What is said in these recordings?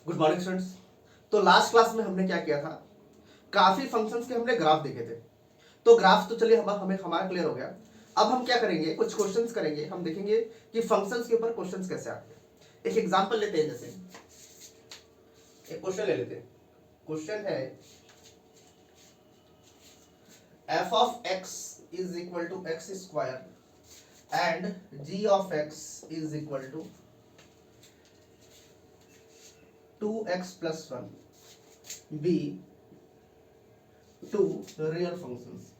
Good morning students. तो last class में हमने क्या किया था, काफी फंक्शंस के हमने ग्राफ देखे थे। तो ग्राफ तो चलिए हमें हमारा क्लियर हो गया। अब हम क्या करेंगे, कुछ क्वेश्चंस करेंगे। हम देखेंगे कि फंक्शंस के ऊपर क्वेश्चंस कैसे आते हैं। एक एग्जांपल लेते हैं, जैसे एक क्वेश्चन ले लेते हैं। क्वेश्चन है f of x is equal to x square and g of x is equal to 2x plus 1 be two real functions.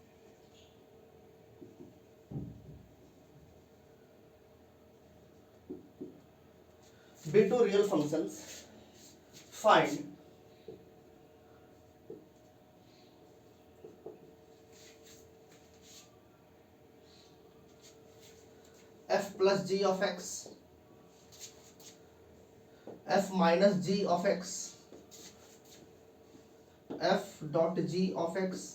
Be two real functions. Find f plus g of x, f minus g of x, f dot g of x,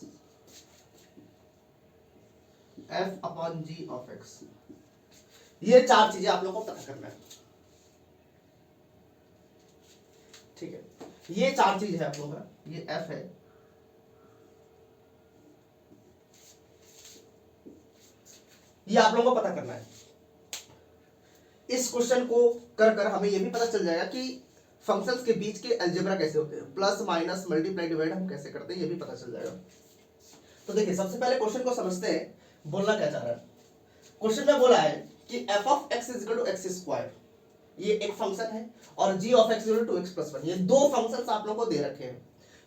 f upon g of x। ये चार चीजें आप लोगों को पता करना है, ठीक है। ये चार चीज है आप लोगों का, ये f है, ये आप लोगों को पता करना है। इस क्वेश्चन को कर कर हमें ये भी पता चल जाएगा कि फंक्शंस के बीच के अलजेब्रा कैसे होते हैं, प्लस माइनस मल्टीप्लाई डिवाइड हम कैसे करते हैं, ये भी पता चल जाएगा। तो देखिए, सबसे पहले क्वेश्चन को समझते हैं, बोलना क्या चाह रहा है। क्वेश्चन में बोला है कि f of x is equal to x square, ये एक फंक्शन है, और g of x is equal to 2x plus 1, ये दो फंक्शंस आप लोगों को दे रखे हैं।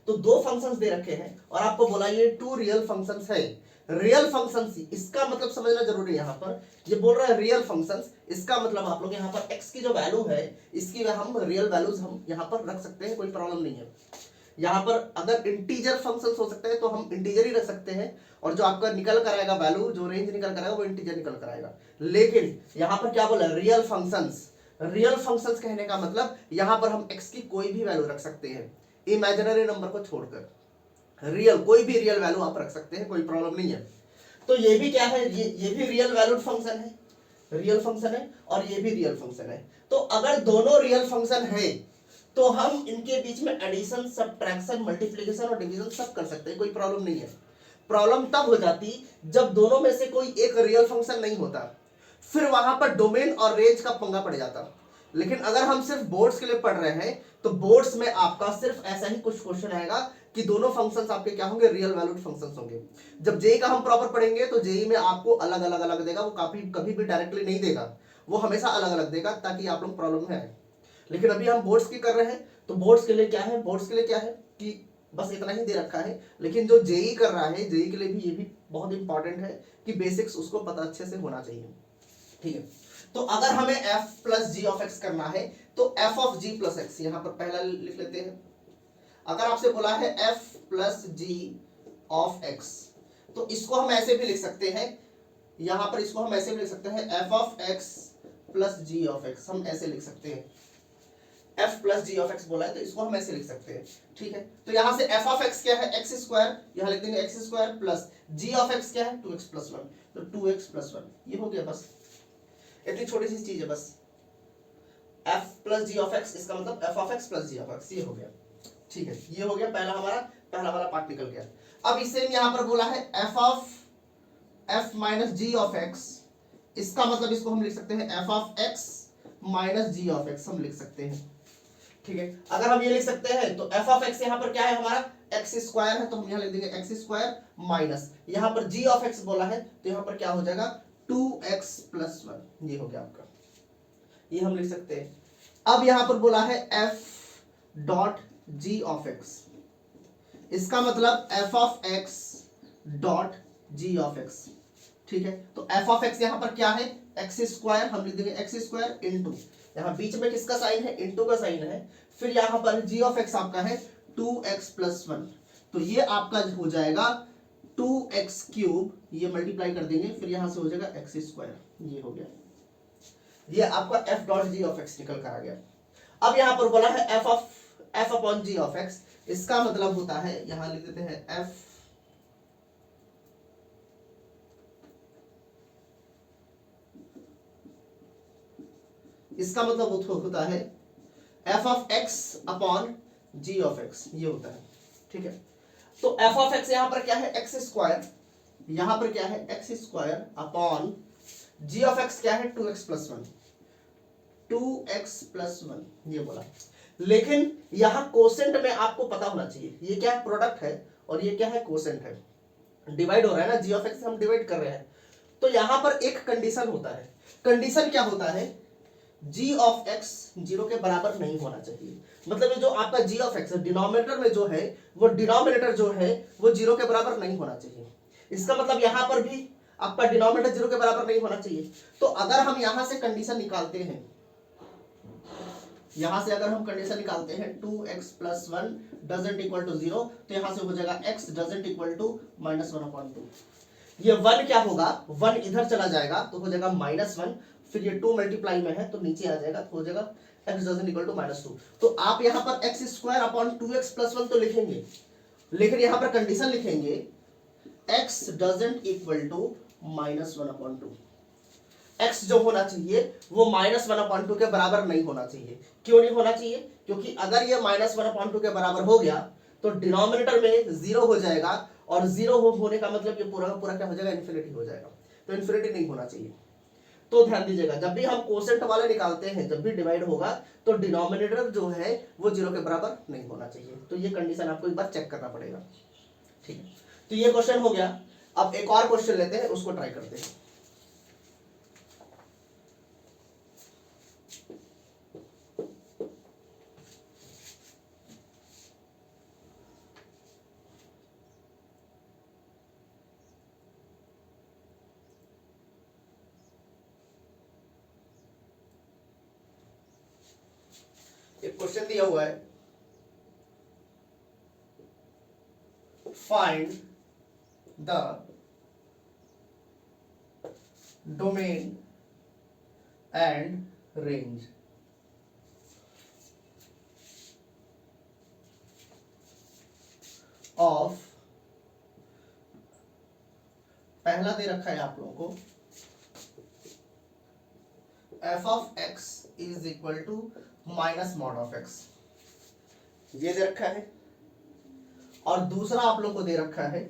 तो दो फंक्शंस दे रखे हैं और आपको बोला ये टू रियल फंक्शंस है। रियल फंक्शंस, इसका मतलब समझना जरूरी है। यहाँ पर ये बोल रहा है रियल फंक्शंस, इसका मतलब आप लोग यहाँ पर x की जो वैल्यू है, इसकी हम रियल वैल्यूज हम यहाँ पर रख सकते हैं, कोई प्रॉब्लम नहीं है। यहाँ पर अगर इंटीजर फंक्शंस हो सकते हैं तो हम इंटीजर ही रख सकते हैं, और जो आपका निकल कर आएगा वैल्यू, जो रेंज निकल कर आएगा वो इंटीजर निकल कर आएगा। लेकिन यहाँ पर क्या बोला, रियल फंक्शंस। रियल फंक्शंस कहने का मतलब यहाँ पर हम x की कोई भी वैल्यू रख सकते हैं, इमेजिनरी नंबर को छोड़कर। रियल, कोई भी रियल वैल्यू आप रख सकते हैं, कोई प्रॉब्लम नहीं है। तो ये भी क्या है, ये भी रियल वैल्यूड फंक्शन है, रियल फंक्शन है, और ये भी रियल फंक्शन है। तो अगर दोनों रियल फंक्शन है तो हम इनके बीच में एडिशन, सब्ट्रैक्शन, मल्टीप्लिकेशन और डिवीजन सब कर सकते हैं, कोई प्रॉब्लम नहीं है। प्रॉब्लम तब हो जाती जब दोनों में से कोई एक रियल फंक्शन नहीं होता, फिर वहां पर डोमेन और रेंज का पंगा पड़ जाता। लेकिन अगर हम सिर्फ बोर्ड्स के लिए पढ़ रहे हैं तो बोर्ड्स में आपका सिर्फ ऐसा ही कुछ क्वेश्चन आएगा कि दोनों फंक्शंस आपके क्या होंगे, रियल वैल्यूड फंक्शंस होंगे। जब जेई का हम प्रॉपर पढ़ेंगे तो जेई में आपको अलग अलग अलग देगा, वो कभी भी डायरेक्टली नहीं देगा, वो हमेशा अलग अलग देगा ताकि आप लोग प्रॉब्लम में आए। लेकिन अभी हम बोर्ड्स की कर रहे हैं, तो बोर्ड्स के लिए क्या है, बोर्ड्स के लिए क्या है कि बस इतना ही दे रखा है। लेकिन जो जेई कर रहा है, जेई के लिए भी ये भी बहुत इंपॉर्टेंट है कि बेसिक्स उसको पता अच्छे से होना चाहिए, ठीक है। तो अगर हमें f plus g of x करना है तो f of g plus x यहां पर पहला लिख लेते हैं। अगर आपसे बोला है f plus g of x, तो इसको हम ऐसे भी लिख सकते हैं, यहां पर इसको हम ऐसे भी लिख सकते हैं, f of x plus g of x, हम ऐसे लिख सकते हैं। f plus g of x बोला है तो इसको हम ऐसे लिख सकते हैं, ठीक है। तो यहां से f ऑफ x क्या है, एक्स स्क्वायर, यहां लिख देंगे x square, plus g of x क्या है, 2x प्लस 1, तो 2x प्लस 1, ये हो गया। बस इतनी छोटी सी चीज है, बस f plus g of x, इसका मतलब f of x plus g of x, ये हो गया, ठीक है। ये हो गया पहला वाला पार्ट निकल गया। अब इसे यहां पर बोला है f of f minus g of x, इसका मतलब इसको हम लिख सकते हैं f of x minus g of x, हम लिख सकते हैं, ठीक है। अगर हम ये लिख सकते हैं तो f ऑफ x यहां पर क्या है, हमारा x स्क्वायर है, तो हम यहां लिख देंगे x स्क्वायर माइनस, यहां पर g ऑफ x बोला है तो यहां पर क्या हो जाएगा, 2x प्लस 1, ये हो गया आपका, ये हम लिख सकते हैं। अब यहां पर बोला है f dot g of x, इसका मतलब f of x dot g of x, ठीक है। तो f ऑफ x यहां पर क्या है, x स्क्वायर, हम लिख देंगे x स्क्वायर इनटू, यहां बीच में किसका साइन है, इनटू का साइन है, फिर यहां पर g ऑफ x आपका है 2x प्लस 1, तो ये आपका हो जाएगा 2x क्यूब, ये मल्टीप्लाई कर देंगे, फिर यहां से हो जाएगा x स्क्वायर, ये हो गया। ये आपका f dot g of x निकल कर आ गया। अब यहां पर बोला है f upon g of x, इसका मतलब होता है, यहां लिख देते हैं f इसका मतलब होता है f of x upon g of x, ये होता है। ठीक है, तो एफ ऑफ एक्स यहां पर क्या है, एक्स स्क्वायर, यहां पर क्या है x square upon g of x क्या है 2x प्लस 1, 2x प्लस 1 ये बोला। लेकिन यहां कोसेंट में आपको पता होना चाहिए ये क्या है, प्रोडक्ट है और ये क्या है, कोसेंट है, डिवाइड हो रहा है ना, जी ऑफ एक्स हम डिवाइड कर रहे हैं। तो यहां पर एक कंडीशन होता है, कंडीशन क्या होता है, जी ऑफ एक्स जीरो के बराबर नहीं होना चाहिए। मतलब ये जो आपका जी ऑफ एक्स डिनोमिनेटर में जो है, वो डिनोमिनेटर जो है वो जीरो के बराबर नहीं होना चाहिए। इसका मतलब यहां पर भी आपका डिनोमिनेटर जीरो के बराबर नहीं होना चाहिए। तो अगर हम यहां से कंडीशन निकालते हैं, यहां से अगर हम कंडीशन निकालते हैं 2x plus 1 doesn't equal to 0, तो यहां से हो जाएगा x डजेंट इक्वल टू -1/2। ये 1 क्या होगा, 1 इधर चला जाएगा तो हो जाएगा -1, फिर ये 2 मल्टीप्लाई में है तो नीचे आ जाएगा तो हो जाएगा x डजेंट इक्वल टू -2। तो आप यहां पर x square upon 2x plus 1 तो लिखेंगे, लेकिन यहां पर कंडीशन लिखेंगे x doesn't equal to -1/2। x जो होना चाहिए वो -1/2 के बराबर नहीं होना चाहिए। क्यों नहीं होना चाहिए, क्योंकि अगर ये -1/2 के बराबर हो गया तो डिनोमिनेटर में 0 हो जाएगा, और 0 होने का मतलब ये पूरा का पूरा क्या हो जाएगा, इन्फिनिटी हो जाएगा। तो इन्फिनिटी नहीं होना चाहिए। तो ध्यान दीजिएगा, जब भी हम कोसेंट वाले निकालते हैं, जब भी डिवाइड होगा तो डिनोमिनेटर जो है वो 0 के बराबर नहीं होना चाहिए। तो ये कंडीशन आपको एक बार चेक करना पड़ेगा। ठीक है, तो ये क्वेश्चन हो गया। अब एक और क्वेश्चन लेते हैं, उसको ट्राई करते हैं। एक क्वेश्चन दिया हुआ है, find the domain and range of, पहला दे रखा है आप लोगों को f of x is equal to minus mod of x, ये दे रखा है। और दूसरा आप लोग को दे रखा है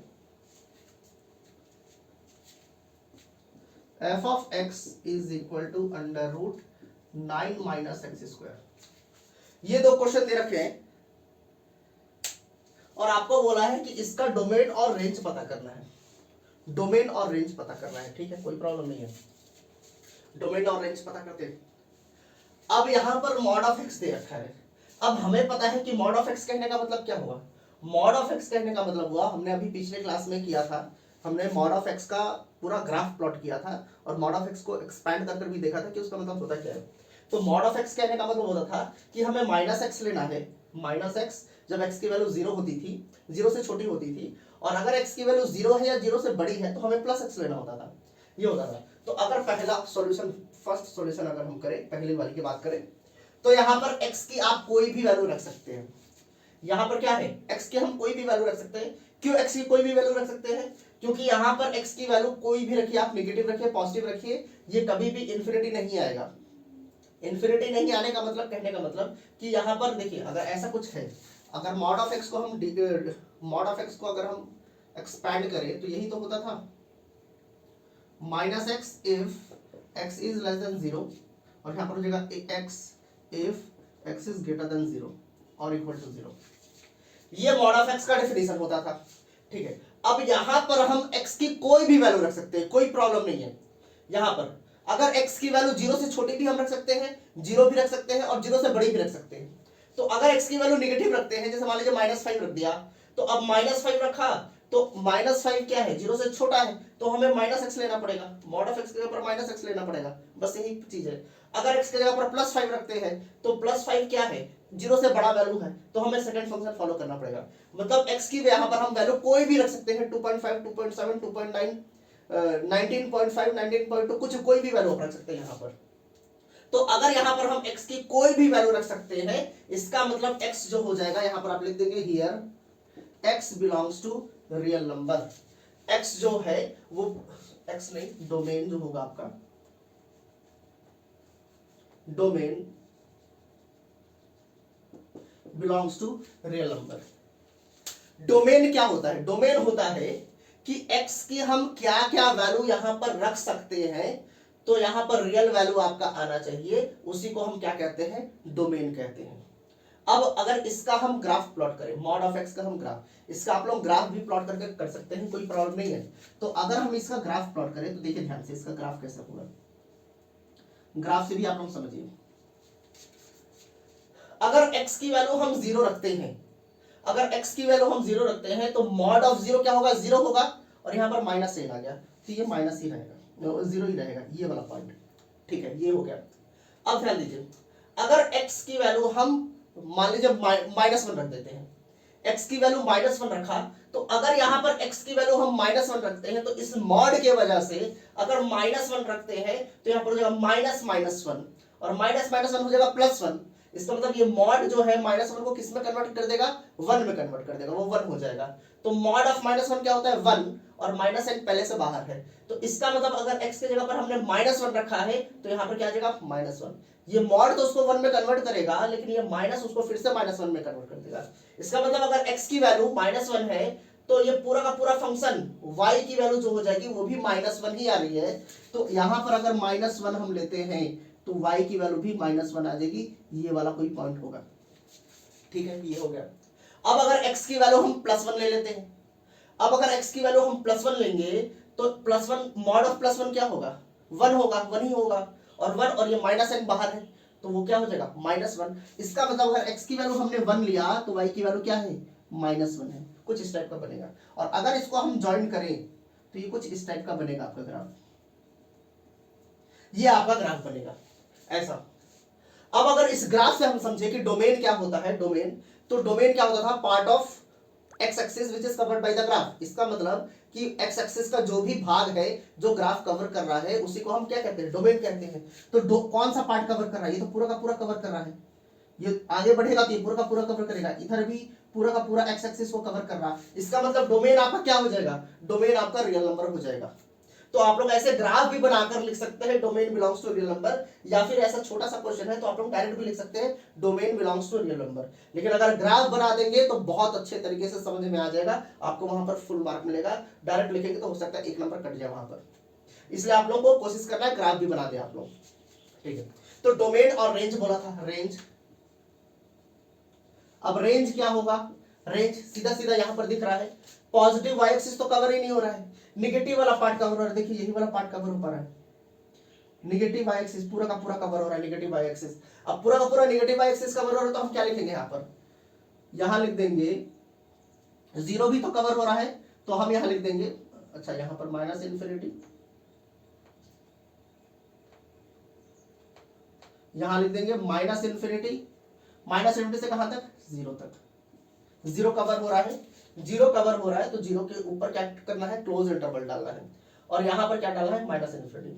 f of x is equal to under root 9 minus x square. ये दो क्वेश्चन दे रखे हैं और आपको बोला है कि इसका डोमेन और रेंज पता करना है, डोमेन और रेंज पता करना है। ठीक है, कोई प्रॉब्लम नहीं है, डोमेन और रेंज पता करते हैं। अब यहां पर मॉड ऑफ एक्स दे रखा है। अब हमें पता है कि मॉड ऑफ एक्स कहने का मतलब क्या हुआ, मॉड ऑफ एक्स कहने का मतलब हुआ, हमने अभी पिछले क्लास में किया था, हमने मॉड ऑफ एक्स का पूरा ग्राफ प्लॉट किया था और मॉड ऑफ एक्स को एक्सपैंड कर भी देखा था कि उसका मतलब होता क्या है। तो मॉड ऑफ एक्स कहने का मतलब होता था कि हमें माइनस एक्स लेना है, माइनस एक्स जब एक्स की वैल्यू 0 होती थी, 0 से छोटी होती थी, और अगर एक्स की वैल्यू 0 है या 0 से बड़ी है तो हमें प्लस एक्स लेना होता था, ये होता था। तो अगर पहला सॉल्यूशन, फर्स्ट सॉल्यूशन अगर हम करें, पहली वाली की बात करें, तो यहां पर x की आप कोई भी वैल्यू रख सकते हैं। यहां पर क्या है, x की हम कोई भी वैल्यू रख सकते हैं। क्यों x की कोई भी वैल्यू रख सकते हैं, क्योंकि यहां पर x की वैल्यू कोई भी रखिए, आप नेगेटिव रखिए, पॉजिटिव रखिए, ये कभी भी इन्फिनिटी नहीं आएगा। इन्फिनिटी नहीं आने का मतलब, कहने का मतलब कि यहां पर देखिए, अगर ऐसा कुछ है, अगर मॉड ऑफ एक्स को हम मॉड ऑफ एक्स को अगर हम एक्सपैंड करें तो यही तो होता था, minus x if x is less then 0, और यहां पर हो जाएगा x if x is greater then 0 और इक्वल टू 0। ये मॉड ऑफ एक्स का डेफिनेशन होता था। ठीक है, अब यहां पर हम x की कोई भी वैल्यू रख सकते हैं, कोई प्रॉब्लम नहीं है। यहां पर अगर x की वैल्यू 0 से छोटी भी हम रख सकते हैं, 0 भी रख सकते हैं और 0 से बड़ी भी रख सकते हैं। तो अगर x की वैल्यू नेगेटिव रखते हैं, जैसे मान लीजिए -5 रख दिया, तो अब -5 रखा तो -5 क्या है, 0 से छोटा है, तो हमें -x लेना पड़ेगा, मॉड ऑफ x के ऊपर -x लेना पड़ेगा, बस यही चीज है। अगर x की जगह पर +5 रखते हैं तो +5 क्या है, 0 से बड़ा वैल्यू है, तो हमें सेकंड फंक्शन फॉलो करना पड़ेगा। मतलब x की यहां पर हम वैल्यू कोई भी रख सकते हैं, 2.5, 2.7, 2.9, 19.5, 19.2, कुछ कोई भी वैल्यू रख सकते हैं यहां पर। तो अगर यहां पर हम x की कोई भी वैल्यू रख सकते हैं, इसका मतलब x जो हो जाएगा, यहां पर आप लिख देंगे here x belongs to real number. x जो है वो, x नहीं, डोमेन जो होगा आपका, domain belongs to real number. Domain क्या होता है? डोमेन होता है कि x की हम क्या क्या वैल्यू यहां पर रख सकते हैं, तो यहां पर रियल वैल्यू आपका आना चाहिए, उसी को हम क्या कहते हैं? डोमेन कहते हैं। अब अगर इसका हम ग्राफ प्लॉट करें, मॉड ऑफ एक्स का हम ग्राफ, इसका आप लोग ग्राफ भी प्लॉट करके कर सकते हैं, कोई प्रॉब्लम नहीं है। तो अगर हम इसका ग्राफ प्लॉट करें तो देखिए ध्यान से इसका ग्राफ कैसा होगा, ग्राफ से भी आप लोग समझिए। अगर x की वैल्यू हम 0 रखते हैं, अगर x की वैल्यू हम 0 रखते हैं तो मॉड ऑफ 0 क्या होगा? 0 होगा, और यहां पर माइनस a आ गया तो ये माइनस ही रहेगा, 0 ही रहेगा, ये वाला पॉइंट। ठीक है, ये हो गया। अब ध्यान दीजिए, अगर x की वैल्यू हम मान लीजिए -1 रख देते हैं, x की वैल्यू -1 रखा, तो अगर यहां पर x की वैल्यू हम -1 रखते हैं तो इस मॉड के वजह से अगर -1 रखते हैं तो यहां पर हो जाएगा -1 और -1 हो जाएगा +1। इसका मतलब ये मॉड जो है -1 को किस में कन्वर्ट कर देगा? 1 में कन्वर्ट कर देगा, वो 1 हो जाएगा। तो मॉड ऑफ -1 क्या होता है? 1, और -n पहले से बाहर है, तो इसका मतलब अगर x की जगह पर हमने -1 रखा है तो यहाँ पर क्या आ जाएगा? -1। ये मॉड तो उसको 1 में कन्वर्ट करेगा, लेकिन ये माइनस उसको फिर से -1 में कन्वर्ट कर देगा। इसका मतलब अगर x की वैल्यू -1 है तो ये पूरा का पूरा फंक्शन y की वैल्यू जो हो जाएगी वो भी -1 ही आ रही है। तो यहाँ पर अगर -1 हम लेते हैं तो y की वैल्यू भी -1 आ जाएगी, ये वाला कोई पॉइंट होगा। ठीक है, ये हो गया। अब अगर x की वैल्यू हम +1 ले लेते हैं, अब अगर x की वैल्यू हम +1 लेंगे तो +1 मॉड ऑफ +1 क्या होगा? 1 होगा, 1 ही होगा, और 1 और ये -n बाहर है तो वो क्या हो जाएगा? -1। इसका मतलब अगर x की वैल्यू हमने 1 लिया तो y की वैल्यू क्या है? -1 है, कुछ इस टाइप का बनेगा। और अगर इसको हम ज्वाइन करें तो ये कुछ इस टाइप का बनेगा आपका ग्राफ, ये आपका ग्राफ बनेगा ऐसा। अब अगर इस ग्राफ से हम समझे कि डोमेन क्या होता है, डोमेन, तो डोमेन क्या होता था? Part of x axis which is covered by the graph. इसका मतलब कि एक्स एक्सिस का जो भी भाग है जो ग्राफ कवर कर रहा है उसी को हम क्या कहते हैं? डोमेन कहते हैं। तो कौन सा पार्ट कवर कर रहा है? ये तो पूरा का पूरा कवर कर रहा है, ये आगे बढ़ेगा तो ये पूरा का पूरा कवर करेगा, इधर भी पूरा का पूरा एक्स एक्सिस को कवर कर रहा है। इसका मतलब डोमेन आपका क्या हो जाएगा? डोमेन आपका रियल नंबर हो जाएगा। तो आप लोग ऐसे ग्राफ भी बनाकर लिख सकते हैं domain belongs to real number, या फिर ऐसा छोटा सा क्वेश्चन है तो आप लोग डायरेक्ट भी लिख सकते हैं domain belongs to real number. लेकिन अगर ग्राफ बना देंगे तो बहुत अच्छे तरीके से समझ में आ जाएगा, आपको वहां पर फुल मार्क मिलेगा। डायरेक्ट लिखेंगे तो हो सकता है 1 नंबर कट जाए वहां पर, इसलिए आप लोग को कोशिश करना है ग्राफ भी बना दे आप लोग। ठीक है, तो डोमेन और रेंज बोला था, रेंज। अब रेंज क्या होगा? रेंज सीधा सीधा यहां पर दिख रहा है, पॉजिटिव वाई एक्सिस तो कवर ही नहीं हो रहा है, निगेटिव वाला पार्ट कवर हो रहा है। देखिए यही वाला पार्ट कवर हो पा रहा है, निगेटिव वाई एक्सिस पूरा का पूरा कवर हो रहा है, निगेटिव वाई एक्सिस। अब पूरा का पूरा निगेटिव वाई एक्सिस कवर हो रहा है तो हम क्या लिखेंगे? यहां पर यहां लिख देंगे 0 भी तो कवर हो रहा है, तो हम यहां लिख देंगे, अच्छा यहां पर -∞, यहां लिख देंगे -∞, -∞ से कहां तक? 0 तक। 0 कवर हो रहा है, 0 कवर हो रहा है तो 0 के ऊपर क्या करना है? क्लोज इंटरवल डालना है, और यहां पर क्या डालना है? -∞।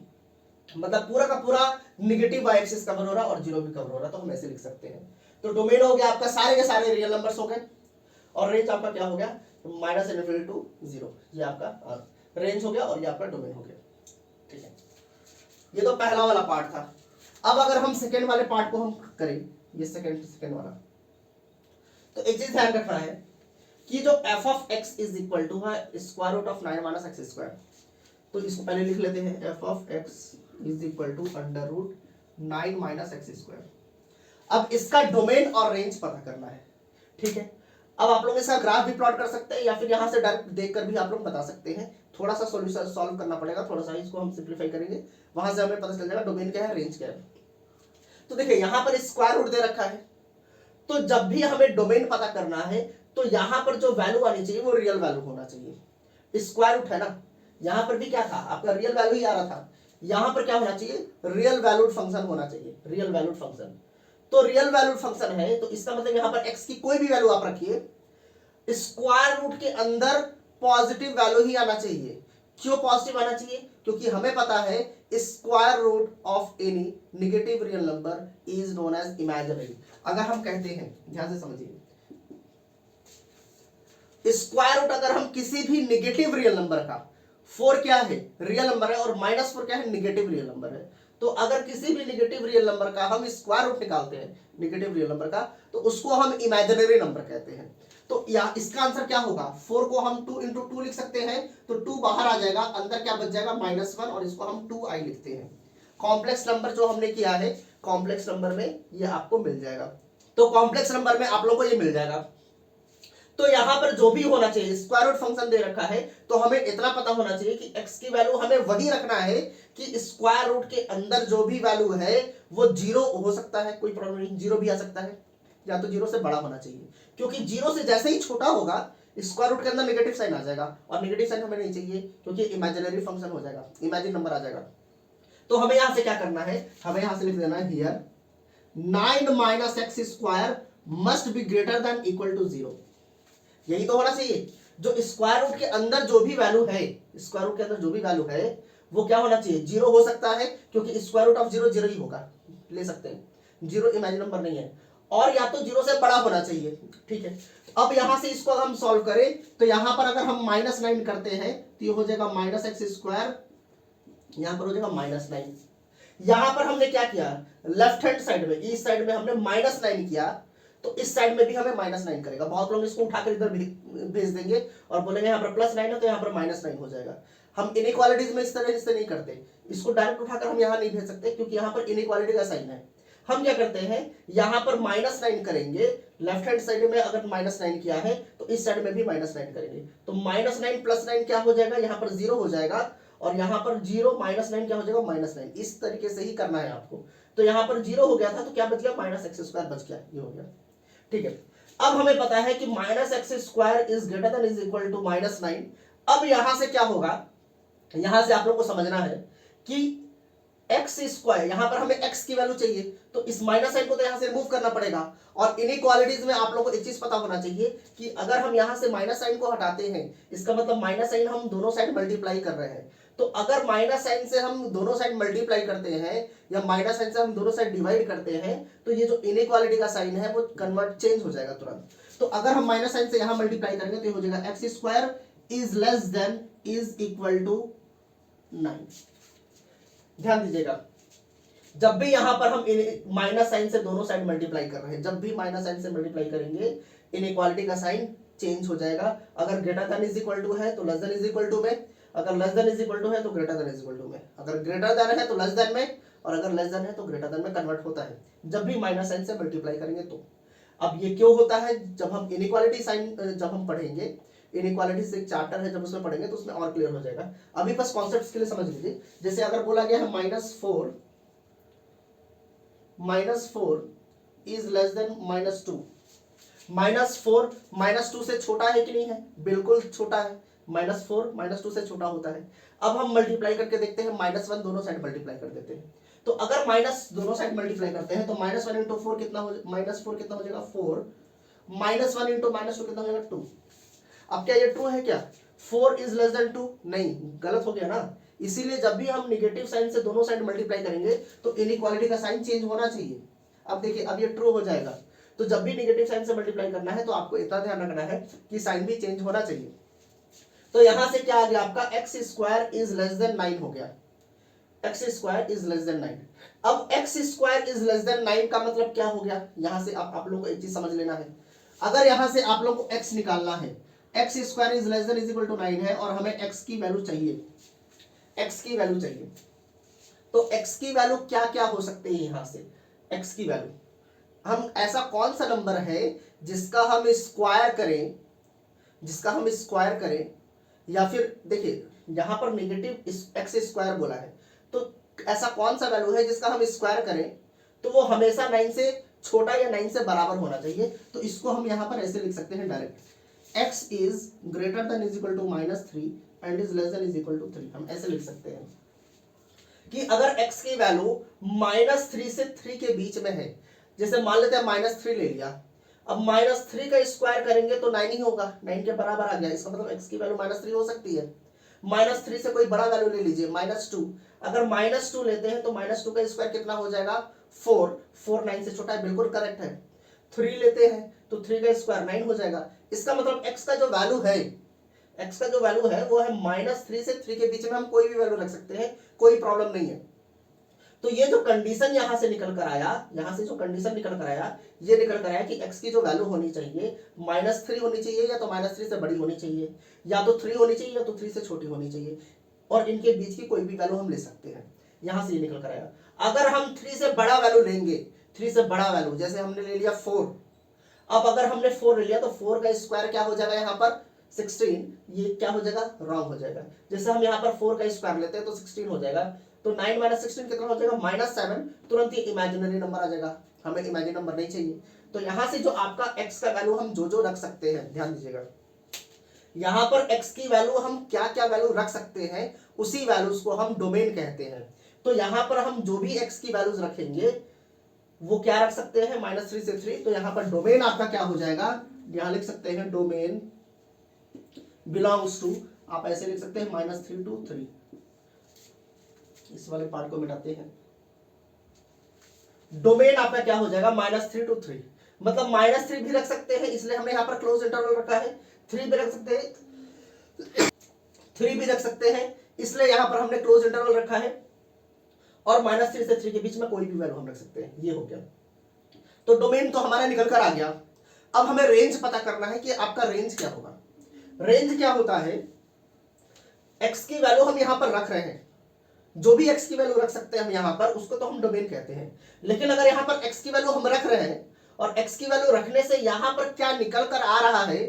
मतलब पूरा का पूरा निगेटिव वाई एक्सिस कवर हो रहा है और 0 भी कवर हो रहा है, तो हम ऐसे लिख सकते हैं। तो डोमेन हो गया आपका सारे के सारे रियल नंबर्स हो गए, और रेंज आपका क्या हो गया? -∞ to 0, ये आपका रेंज हो गया और ये आपका डोमेन हो गया। ठीक है, ये तो पहला वाला पार्ट था। अब अगर हम सेकेंड वाले पार्ट को हम करें, ये सेकेंड वाला, तो एक चीज ध्यान रखना है कि जो f of x is equal to है square root of 9 minus x square, तो इसको पहले लिख लेते हैं, f of x is equal to √9 minus x square. अब इसका डोमेन और रेंज पता करना है। ठीक है, अब आप लोग इसका ग्राफ भी प्लॉट कर सकते हैं या फिर यहां से डायरेक्ट देखकर भी आप लोग बता सकते हैं। थोड़ा सा सॉल्यूशन सॉल्व करना पड़ेगा, थोड़ा सा इसको हम सिंप्लीफाई करेंगे, वहां से हमें पता चल जाएगा डोमेन क्या है, रेंज क्या है। तो देखिए यहां पर स्क्वायर रूट दे रखा है, तो जब भी हमें डोमेन पता करना है तो यहां पर जो वैल्यू आनी चाहिए वो रियल वैल्यू होना चाहिए। स्क्वायर रूट है ना, यहां पर भी क्या था? आपका रियल वैल्यू ही आ रहा था। यहां पर क्या होना चाहिए? रियल वैल्यूड फंक्शन होना चाहिए, रियल वैल्यूड फंक्शन। तो रियल वैल्यूड फंक्शन है तो इसका मतलब यहां पर x की कोई भी वैल्यू आप रखिए, स्क्वायर रूट के अंदर पॉजिटिव वैल्यू ही आना चाहिए। क्यों पॉजिटिव आना चाहिए? क्योंकि हमें पता है square root of any negative real number is known as imaginary. अगर हम कहते हैं, ध्यान से समझिए, स्क्वायर रूट अगर हम किसी भी नेगेटिव रियल नंबर का, 4 क्या है? रियल नंबर है, और -4 क्या है? नेगेटिव रियल नंबर है। तो अगर किसी भी नेगेटिव रियल नंबर का हम स्क्वायर रूट निकालते हैं, नेगेटिव रियल नंबर का, तो उसको हम इमेजिनरी नंबर कहते हैं। तो या इसका आंसर क्या होगा, 4 को हम 2 इंटू 2 लिख सकते हैं, तो 2 बाहर आ जाएगा, अंदर क्या बच जाएगा -1, और इसको हम 2i लिखते हैं। कॉम्प्लेक्स नंबर जो हमने किया है, कॉम्प्लेक्स नंबर में ये आपको मिल जाएगा। तो कॉम्प्लेक्स नंबर में आप लोगों को ये मिल जाएगा। तो यहां पर जो भी होना चाहिए, स्क्वायर रूट फंक्शन दे रखा है, तो हमें इतना पता होना चाहिए कि x की वैल्यू हमें वही रखना है कि स्क्वायर रूट के अंदर जो भी वैल्यू है वो 0 हो सकता है, कोई प्रॉब्लम नहीं, 0 भी आ सकता है, या तो 0 से बड़ा होना चाहिए, क्योंकि 0 से जैसे ही छोटा होगा स्क्वायर रूट के अंदर नेगेटिव साइन आ जाएगा, और नेगेटिव साइन हमें नहीं चाहिए क्योंकि इमेजिनरी फंक्शन हो जाएगा, इमेजिन नंबर आ जाएगा। तो हमें यहां से क्या करना है, हमें यहां से लिख देना है here 9 minus x square must be greater than equal to 0। यही तो होना चाहिए, जो स्क्वायर रूट के अंदर जो भी वैल्यू है, स्क्वायर रूट के अंदर जो भी वैल्यू है वो क्या होना चाहिए, 0 हो सकता है, क्योंकि स्क्वायर रूट ऑफ 0 0 ही होगा, ले सकते हैं, 0 इमेजिन नंबर नहीं है, और या तो 0 से बड़ा होना चाहिए। ठीक है, अब यहां से इसको हम सॉल्व करें, तो यहां पर अगर हम -9 करते हैं तो ये हो जाएगा माइनस एक्स स्क्वायर, यहां पर हो जाएगा -9। यहां पर हमने क्या किया, लेफ्ट हैंड साइड में, इस साइड में हमने -9 किया, तो इस साइड में भी हमें -9 करेगा। बहुत लोग इसको उठाकर इधर भेज देंगे और बोलेंगे यहाँ पर +9 है तो यहाँ पर -9 हो जाएगा। हम इनइक्वालिटीज में इस तरह से नहीं करते, इसको डायरेक्ट उठाकर हम यहाँ नहीं भेज सकते क्योंकि यहाँ पर इनइक्वालिटी का साइन है। हम क्या करते हैं, यहाँ पर -9 करेंगे, लेफ्ट हैंड साइड में अगर -9 किया है तो इस साइड में भी -9 करेंगे, तो -9 + 9 क्या हो जाएगा, यहाँ पर 0 हो जाएगा, और यहाँ पर 0 -9 क्या हो जाएगा, -9। इस तरीके से ही करना है आपको। तो यहाँ पर 0 हो गया था तो क्या बच गया, -x² बच गया, ये हो गया। ठीक है, अब हमें पता है कि -x² is greater than is equal to -9। अब यहां से क्या होगा, यहां से आप लोग को समझना है कि x², यहां पर हमें x की वैल्यू चाहिए, तो इस माइनस साइन को तो यहां से रिमूव करना पड़ेगा। और इनइक्वालिटीज में आप लोग को एक चीज पता होना चाहिए कि अगर हम यहां से माइनस साइन को हटाते हैं, इसका मतलब माइनस साइन हम दोनों साइड मल्टीप्लाई कर रहे हैं, तो अगर माइनस साइन से हम दोनों साइड मल्टीप्लाई करते हैं या माइनस साइन से हम दोनों साइड डिवाइड करते हैं, तो ये जो इनइक्वालिटी का साइन है वो कन्वर्ट चेंज हो जाएगा तुरंत। तो अगर हम माइनस साइन से यहां मल्टीप्लाई करेंगे तो ये हो जाएगा x² is less than is equal to 9। ध्यान दीजिएगा, जब भी यहां पर हम माइनस साइन से दोनों साइड मल्टीप्लाई कर रहे हैं, जब भी माइनस साइन से मल्टीप्लाई करेंगे इनइक्वालिटी का साइन चेंज हो जाएगा। अगर greater than is equal to है तो less than is equal to में, अगर less than is equal to है तो greater than is equal to में, अगर ग्रेटर देन है तो लेस देन में, और अगर लेस देन है तो ग्रेटर देन में कन्वर्ट होता है जब भी माइनस साइन से मल्टीप्लाई करेंगे तो। अब ये क्यों होता है, जब हम इनइक्वालिटी साइन जब हम पढ़ेंगे, इनइक्वालिटी से एक चैप्टर है, जब उसमें पढ़ेंगे तो उसमें और क्लियर हो जाएगा। अभी बस कॉन्सेप्ट्स के लिए समझ लीजिए। जैसे अगर बोला गया है -4 इज लेस देन -2, -4 -2 से छोटा है कि नहीं है, बिल्कुल छोटा है, -4 -2 से छोटा होता है। अब हम मल्टीप्लाई करके देखते हैं, -1 दोनों साइड मल्टीप्लाई कर देते हैं, तो अगर माइनस दोनों साइड मल्टीप्लाई करते हैं तो -1 इंटू 4 कितना हो, -4 कितना हो जाएगा 4, -1 इंटू -2 कितना हो जाएगा 2। अब क्या ये ट्रू है क्या, 4 इज लेस देन 2, नहीं, गलत हो गया ना। इसीलिए जब भी हम निगेटिव साइन से दोनों साइड मल्टीप्लाई करेंगे तो इनइक्वालिटी का साइन चेंज होना चाहिए। अब देखिए, अब ये ट्रू हो जाएगा, तो जब भी निगेटिव साइन से मल्टीप्लाई करना है तो आपको इतना ध्यान रखना है कि साइन भी चेंज होना चाहिए। तो यहां से क्या आ गया आपका, x² इज लेस देन 9 हो गया, x² इज लेस देन 9। अब x² इज लेस देन 9 का मतलब क्या हो गया, यहां से आप लोगों को एक चीज समझ लेना है। अगर यहां से आप लोगों को x निकालना है, x² is less than is equal to 9 है, और हमें x की वैल्यू चाहिए, x की वैल्यू चाहिए, तो x की वैल्यू क्या क्या हो सकते हैं, यहां से x की वैल्यू, हम ऐसा कौन सा नंबर है जिसका हम स्क्वायर करें, जिसका हम स्क्वायर करें, या फिर देखिए यहां पर नेगेटिव x² बोला है, तो ऐसा कौन सा वैल्यू है जिसका हम स्क्वायर करें तो वो हमेशा 9 से छोटा या 9 से बराबर होना चाहिए। तो इसको हम यहां पर ऐसे लिख सकते हैं direct, x is greater than is equal to -3 and is less than is equal to 3। हम ऐसे लिख सकते हैं कि अगर x की वैल्यू -3 से 3 के बीच में है, जैसे मान लेते हैं -3 ले लिया, अब -3 का स्क्वायर करेंगे तो 9 ही होगा, 9 के बराबर आ गया, इसका मतलब x की वैल्यू -3 हो सकती है। -3 से कोई बड़ा वैल्यू ले लीजिए, -2, अगर -2 लेते हैं तो -2 का स्क्वायर कितना हो जाएगा 4, 4 9 से छोटा है, बिल्कुल करेक्ट है। 3 लेते हैं तो 3 का स्क्वायर 9 हो जाएगा। इसका मतलब x का जो वैल्यू है, x का जो वैल्यू है वो है -3 से 3 के बीच में, हम कोई भी वैल्यू रख सकते हैं, कोई प्रॉब्लम नहीं है। तो ये जो कंडीशन यहां से निकल कर आया, यहां से जो कंडीशन निकल कर आया, ये निकल कर आया कि x की जो वैल्यू होनी चाहिए -3 होनी चाहिए, या तो -3 से बड़ी होनी चाहिए, या तो 3 होनी चाहिए, या तो 3 से छोटी होनी चाहिए, और इनके बीच की कोई भी वैल्यू हम ले सकते हैं। यहां से ये निकल कर आया। अगर हम 3 से बड़ा वैल्यू लेंगे, 3 से बड़ा वैल्यू, जैसे हमने ले लिया 4, अब अगर हमने 4 ले लिया तो 4 का स्क्वायर क्या हो जाएगा यहाँ पर 16, ये क्या हो जाएगा, रॉन्ग हो जाएगा। जैसे हम यहाँ पर 4 का स्क्वायर लेते हैं तो 16 हो जाएगा, तो 9 - 16 कितना हो जाएगा, -7, तुरंत ही इमेजिनरी नंबर आ जाएगा, हमें इमेजिनरी नंबर नहीं चाहिए। तो यहाँ से जो आपका x का वैल्यू हम जो जो रख सकते हैं, ध्यान दीजिएगा, यहाँ पर x की वैल्यू हम क्या क्या वैल्यू रख सकते हैं, उसी वैल्यूज को हम डोमेन कहते हैं। तो यहाँ पर हम जो भी x की वैल्यूज रखेंगे वो क्या रख सकते हैं, -3 से 3, तो यहाँ पर डोमेन आपका क्या हो जाएगा, यहाँ लिख सकते हैं डोमेन बिलोंग्स टू, आप ऐसे लिख सकते हैं -3 to 3, इस वाले पार्ट को मिटाते हैं। डोमेन आपका क्या हो जाएगा, -3 to 3, मतलब -3 भी रख सकते हैं, इसलिए हमने यहाँ पर क्लोज इंटरवल रखा है, 3 भी रख सकते हैं, 3 भी रख सकते हैं, इसलिए यहाँ पर हमने क्लोज इंटरवल रखा है, और -3 से 3 के बीच में कोई भी वैल्यू हम रख सकते हैं, ये हो गया। तो डोमेन तो हमारा निकल कर आ गया। अब हमें रेंज पता करना है कि आपका रेंज क्या होगा। रेंज क्या होता है, x की वैल्यू हम यहां पर रख रहे हैं, जो भी x की वैल्यू रख सकते हैं हम यहां पर, उसको तो हम डोमेन कहते हैं। लेकिन अगर यहां पर x की वैल्यू हम रख रहे हैं, और x की वैल्यू रखने से यहां पर क्या निकल कर आ रहा है,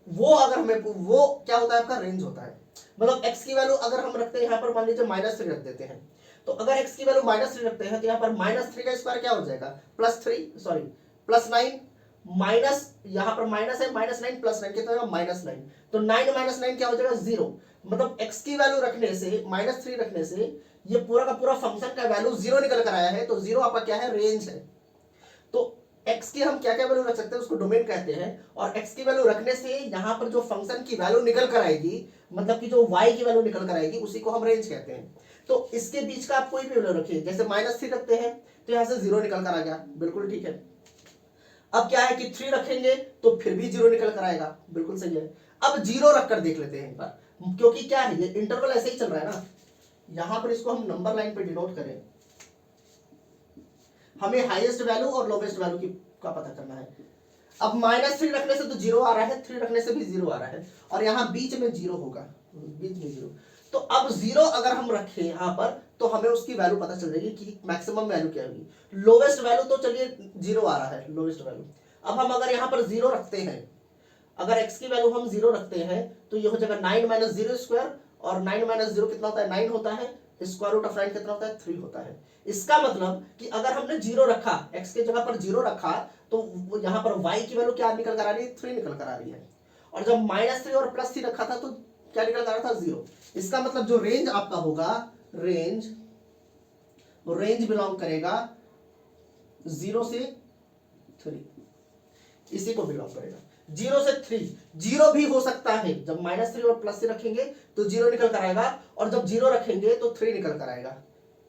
वो अगर हमें, वो क्या होता है, आपका रेंज होता है। मतलब x की वैल्यू अगर हम रखते हैं यहां पर, मान लीजिए -3 रख देते हैं, तो अगर x की वैल्यू -3 रखते हैं तो यहाँ पर -3 का स्क्वायर क्या हो जाएगा, +9, माइनस, यहाँ पर माइनस है, -9 +9 कितना होगा, -9, तो 9 - 9 क्या हो जाएगा, 0। मतलब x की वैल्यू रखने से, -3 रखने से ये पूरा का पूरा फंक्शन का वैल्यू 0 निकल कर आया है, तो 0 आपका क्या है, रेंज है। तो x की हम क्या क्या वैल्यू रख सकते हैं, उसको डोमेन कहते हैं, और x की वैल्यू रखने से यहाँ पर जो फंक्शन की वैल्यू निकल कर आएगी, मतलब कि जो y की वैल्यू निकल कर आएगी, उसी को हम रेंज कहते हैं। तो इसके बीच का आप कोई भी वैल्यू रखिए, जैसे -3 रखते हैं तो यहाँ से 0 निकल कर आ गया, बिल्कुल ठीक है। अब क्या है कि 3 रखेंगे तो फिर भी 0 निकल कर आएगा, बिल्कुल सही है। अब 0 रखकर देख लेते हैं एक बार, क्योंकि क्या है, ये इंटरवल ऐसे ही चल रहा है ना, यहां पर इसको हम नंबर लाइन पे डिनोट करें, हमें हाईएस्ट वैल्यू और लोवेस्ट वैल्यू की का पता करना है। अब -3 रखने से तो 0 आ रहा है, 3 रखने से भी 0 आ रहा है, और यहाँ बीच में 0 होगा, बीच में 0। तो अब 0 अगर हम रखें यहाँ पर, तो हमें उसकी वैल्यू पता चल जाएगी कि मैक्सिमम वैल्यू क्या होगी। लोवेस्ट वैल्यू तो चलिए 0 आ रहा है, लोवेस्ट वैल्यू। अब हम अगर यहाँ पर 0 रखते हैं, अगर x की वैल्यू हम 0 रखते हैं, तो ये हो जाएगा 9 - 0 स्क्वायर, और 9 - 0 कितना होता है, 9 होता है, स्क्वायर रूट ऑफ 9 कितना होता है, 3 होता है। इसका मतलब कि अगर हमने 0 रखा, x के जगह पर 0 रखा, तो यहाँ पर y की वैल्यू क्या निकल कर आ रही है, 3 निकल कर आ रही है। और जब -3 और +3 रखा था, तो क्या निकल कर आ रहा था, 0। इसका मतलब जो रेंज आपका होगा, रेंज बिलोंग करेगा 0 से 3, इसी को बिलोंग करेगा। 0 से 3, 0 भी हो सकता है, जब -3 और +3 रखेंगे तो 0 निकल कर आएगा, और जब 0 रखेंगे तो 3 निकल कर आएगा,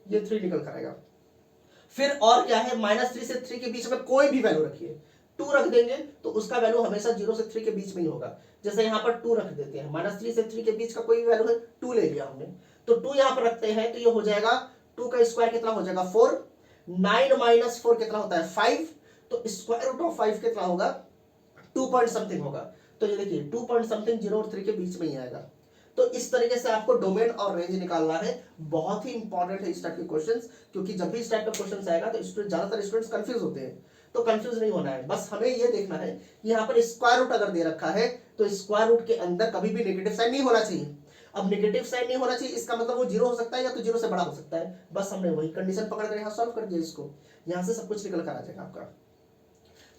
ये 3 निकल कर आएगा। फिर और क्या है, -3 से 3 के बीच में कोई भी वैल्यू रखिए, 2 रख देंगे तो उसका वैल्यू हमेशा 0 से 3 के बीच में ही होगा। जैसे यहाँ पर 2 रख देते हैं, -3 से 3 के बीच का कोई भी वैल्यू है, 2 ले लिया हमने, तो 2 यहाँ पर रखते हैं, तो ये हो जाएगा 2 का स्क्वायर कितना हो जाएगा, 4, 9 - 4 कितना होता है, 5, तो स्क्वायर रूट ऑफ 5 कितना होगा, 2 पॉइंट समथिंग होगा। तो ये देखिए 2 पॉइंट समथिंग 0 और 3 के बीच में ही आएगा। तो इस तरीके से आपको डोमेन और रेंज निकालना है। बहुत ही इंपॉर्टेंट है इस टाइप के क्वेश्चंस, क्योंकि जब भी इस टाइप का क्वेश्चंस आएगा तो ज्यादातर स्टूडेंट्स कंफ्यूज होते हैं। तो कंफ्यूज नहीं होना है, बस हमें ये देखना है यहाँ पर स्क्वायर रूट अगर दे रखा है, तो स्क्वायर रूट के अंदर कभी भी नेगेटिव साइन नहीं होना चाहिए। अब नेगेटिव साइन नहीं होना चाहिए, इसका मतलब वो 0 हो सकता है, या तो 0 से बड़ा हो सकता है। बस हमने वही कंडीशन पकड़कर यहाँ सॉल्व कर दिया, इसको यहाँ से सब कुछ निकल कर आ जाएगा आपका।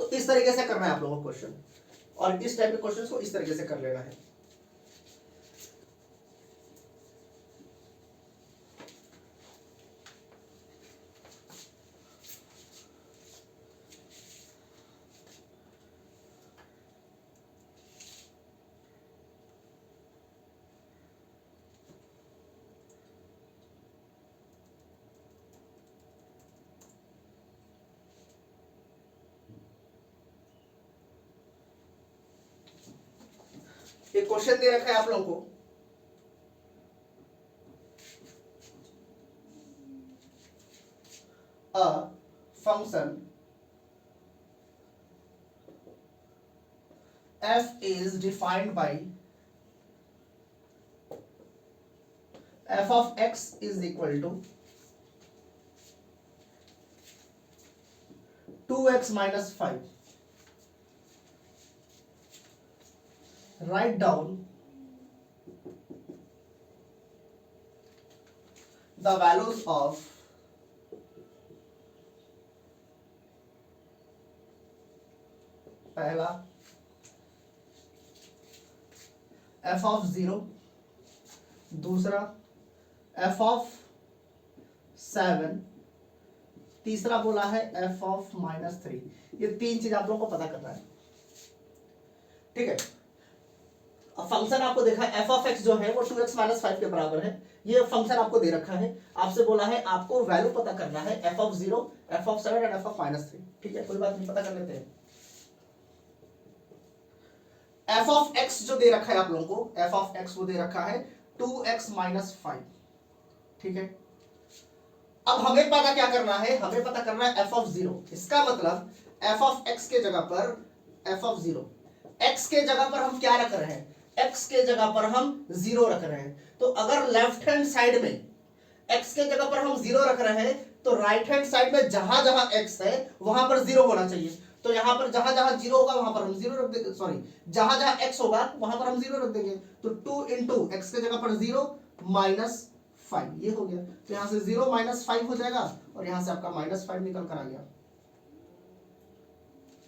तो इस तरीके से करना है आप लोगों को क्वेश्चन, और इस टाइप के क्वेश्चंस को इस तरीके से कर लेना है। एक क्वेश्चन दे रखा है आप लोगों को, f is defined by f of x is equal to 2x minus 5. Write down the values of पहला f of 0, दूसरा f of 7, तीसरा बोला है f of -3। ये तीन चीज आप लोगों को पता करना है, ठीक है। अब फंक्शन आपको देखा f of x जो है वो 2x minus 5 के बराबर है। ये फंक्शन आपको दे रखा है, आपसे बोला है आपको वैल्यू पता करना है f of 0, f of 7 और f of -3, ठीक है। कोई बात नहीं, पता कर लेते हैं। f of x जो दे रखा है आप लोगों को, f of x वो दे रखा है 2x minus 5, ठीक है। अब हमें पता क्या करना है, हमें पता करना है f of 0। इसका मतलब f of x के जगह पर f of 0, x के जगह पर हम क्या रख रहे हैं, x के जगह पर हम 0 रख रहे हैं। तो अगर लेफ्ट हैंड साइड में x के जगह पर हम 0 रख रहे हैं तो राइट हैंड साइड में जहां जहां x है वहां पर 0 होना चाहिए। तो यहां पर जहां जहां 0 होगा वहां पर हम 0 रख देंगे, सॉरी जहां जहां x होगा वहां पर हम 0 रख देंगे। तो 2 इंटू x के जगह पर 0 माइनस 5, ये हो गया। तो यहां से 0 माइनस 5 हो जाएगा और यहां से आपका -5 निकल कर आ गया,